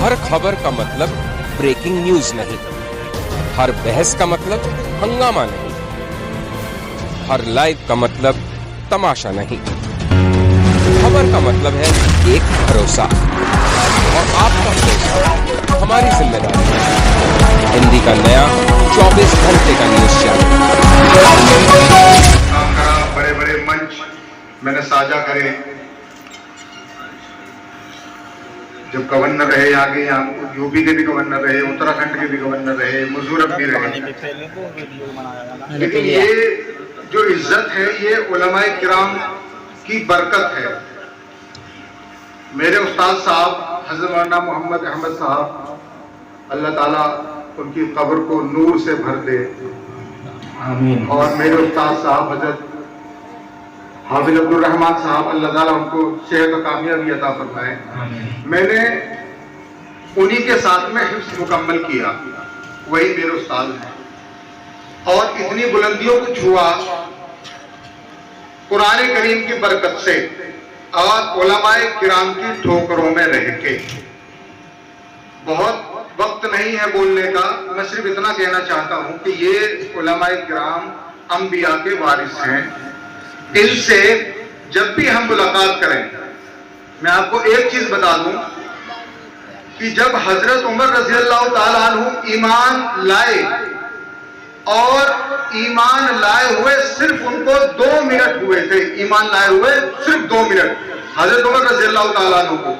हर खबर का मतलब ब्रेकिंग न्यूज नहीं, हर बहस का मतलब हंगामा नहीं, हर लाइव का मतलब तमाशा नहीं। खबर का मतलब है एक भरोसा, और आपका भरोसा हमारी जिम्मेदारी है। हिंदी का नया 24 घंटे का न्यूज चैनल। बड़े बड़े मंच मैंने साझा करे, जब गवर्नर रहे यहाँ के, यहाँ यूपी के भी गवर्नर रहे, उत्तराखंड के भी गवर्नर रहे, मुजफ्फरनगर भी रहे, लेकिन ये जो इज्जत है ये उलमाए किराम की बरकत है। मेरे उस्ताद साहब हज़रत मौलाना मोहम्मद अहमद साहब, अल्लाह ताला उनकी कब्र को नूर से भर दे, आमीन। और मेरे उस्ताद साहब हज़रत हाफिज अब्दुल रहमान साहब, अल्लाह ताला उनको सेहत और कामयाबी अता फरमाए। मैंने उन्हीं के साथ में हिफ्ज़ मुकम्मल किया, वही मेरे उस्ताद हैं, और इतनी बुलंदियों को छुआ कुरान करीम की बरकत से और उलमाए किराम की ठोकरों में रह के। बहुत वक्त नहीं है बोलने का, मैं सिर्फ इतना कहना चाहता हूं कि ये उलमाए किराम अंबिया के वारिस हैं। इनसे जब भी हम मुलाकात करें, मैं आपको एक चीज बता दूं कि जब हजरत उमर रजी अल्लाह ताला अन्हु ईमान लाए, और ईमान लाए हुए सिर्फ उनको 2 मिनट हुए थे, ईमान लाए हुए सिर्फ 2 मिनट हजरत उमर रजी अल्लाह ताला अन्हु को।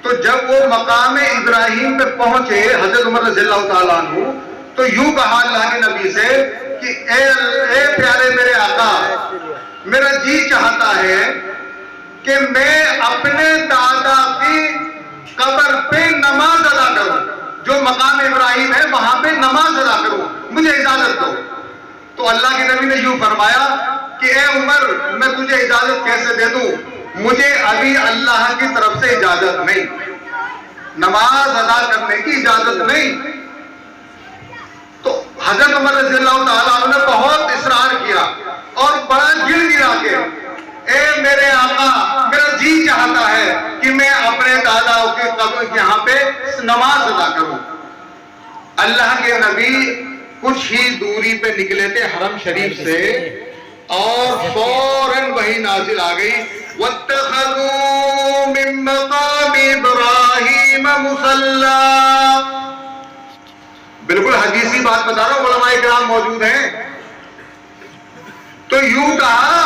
तो जब वो मकाम इब्राहिम पे पहुंचे हजरत उमर रजी अल्लाह ताला अन्हु, तो यूं कहा अल्लाह के नबी से कि ए प्यारे मेरे आका, मेरा जी चाहता है कि मैं अपने दादा की कब्र पे नमाज अदा करूं, जो मकाम इब्राहिम है वहां पे नमाज अदा करूं, मुझे इजाजत दो। तो अल्लाह के नबी ने यूं फरमाया कि ए उमर, मैं तुझे इजाजत कैसे दे दूं, मुझे अभी अल्लाह की तरफ से इजाजत नहीं, नमाज अदा करने की इजाजत नहीं। तो हजरत उमर रज़ी अल्लाह ताला अन्हु ने बहुत इसरार किया और बड़ा गिर गिरा के, ए मेरे आका, मेरा जी चाहता है कि मैं अपने दादा के कब्र यहाँ पे नमाज अदा करूं। अल्लाह के नबी कुछ ही दूरी पे निकले थे हरम शरीफ से, और फौरन वही नाजिल आ गई, वत्तखज़ू मिन मक़ाम इब्राहीम मुसल्ला। बिल्कुल हदीसी बात बता रहा हूं, उलमाए किराम मौजूद हैं। तो यूं कहा,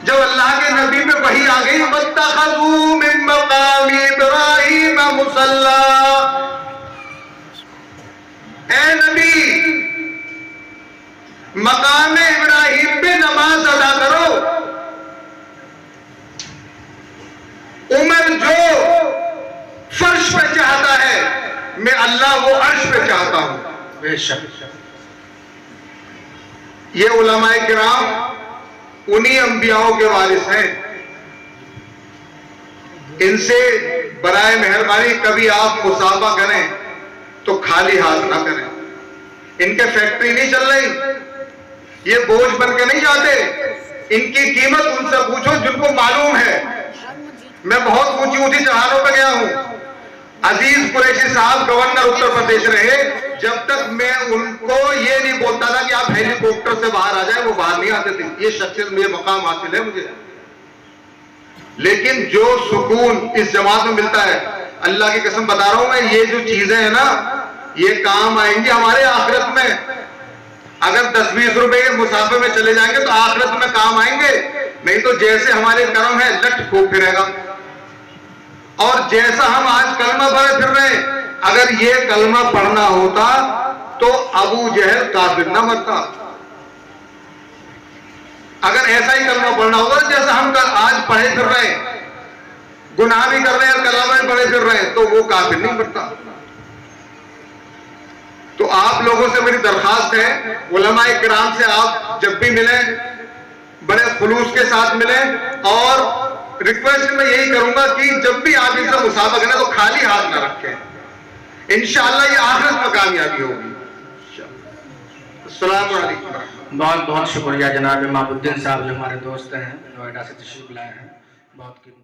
जब अल्लाह के नबी पे वही आ गई, वत्तखज़ू मिन मक़ाम इब्राहीम मुसल्ला, ए नबी मकाम इब्राहिम पे नमाज अदा करो। उमर जो फर्श पे चाहता है, मैं अल्लाह वो अर्श पे चाहता हूं। बेशक ये उलमाए किराम उन्हीं अंबियाओं के वारिस हैं। इनसे बराए मेहरबानी कभी आप मुसाफा करें तो खाली हाथ ना करें। इनके फैक्ट्री नहीं चल रही, ये बोझ बन के नहीं जाते। इनकी कीमत उनसे पूछो जिनको मालूम है। मैं बहुत ऊंची ऊंची चढ़ानों पर गया हूं। अजीज कुरैशी साहब गवर्नर उत्तर प्रदेश रहे, जब तक मैं उनको ये नहीं बोलता था कि आप हेलीकॉप्टर से बाहर आ जाए, वो बाहर नहीं आते थे। ये शख्सियत में मकाम हासिल है मुझे। लेकिन जो सुकून इस जमात में मिलता है, अल्लाह की कसम बता रहा हूं मैं, ये जो चीजें हैं ना, ये काम आएंगी हमारे आखिरत में। अगर 10-20 रुपए के मुसाफे में चले जाएंगे तो आखिरत में काम आएंगे, नहीं तो जैसे हमारे कर्म है लट फूक फिरेगा। और जैसा हम आज कलमा पढ़े फिर रहे, अगर ये कलमा पढ़ना होता तो अबू जहल काफिर ना मरता। अगर ऐसा ही कलमा पढ़ना होगा जैसा हम आज पढ़े फिर रहे, गुनाह भी कर रहे हैं, कलमा भी पढ़े फिर रहे हैं, तो वो काफिर नहीं मरता। तो आप लोगों से मेरी दरखास्त है, उलमाए किराम से आप जब भी मिलें बड़े खुलूस के साथ मिलें, और रिक्वेस्ट में यही करूंगा कि जब भी आप इनसे मुसाफा करें तो खाली हाथ ना रखें। इंशाअल्लाह ये आखिरत में कामयाबी होगी। अस्सलाम वालेकुम। बहुत बहुत शुक्रिया जनाब इमामुद्दीन साहब, जो हमारे दोस्त हैं, नोएडा से तशरीफ लाए हैं। बहुत कीमती।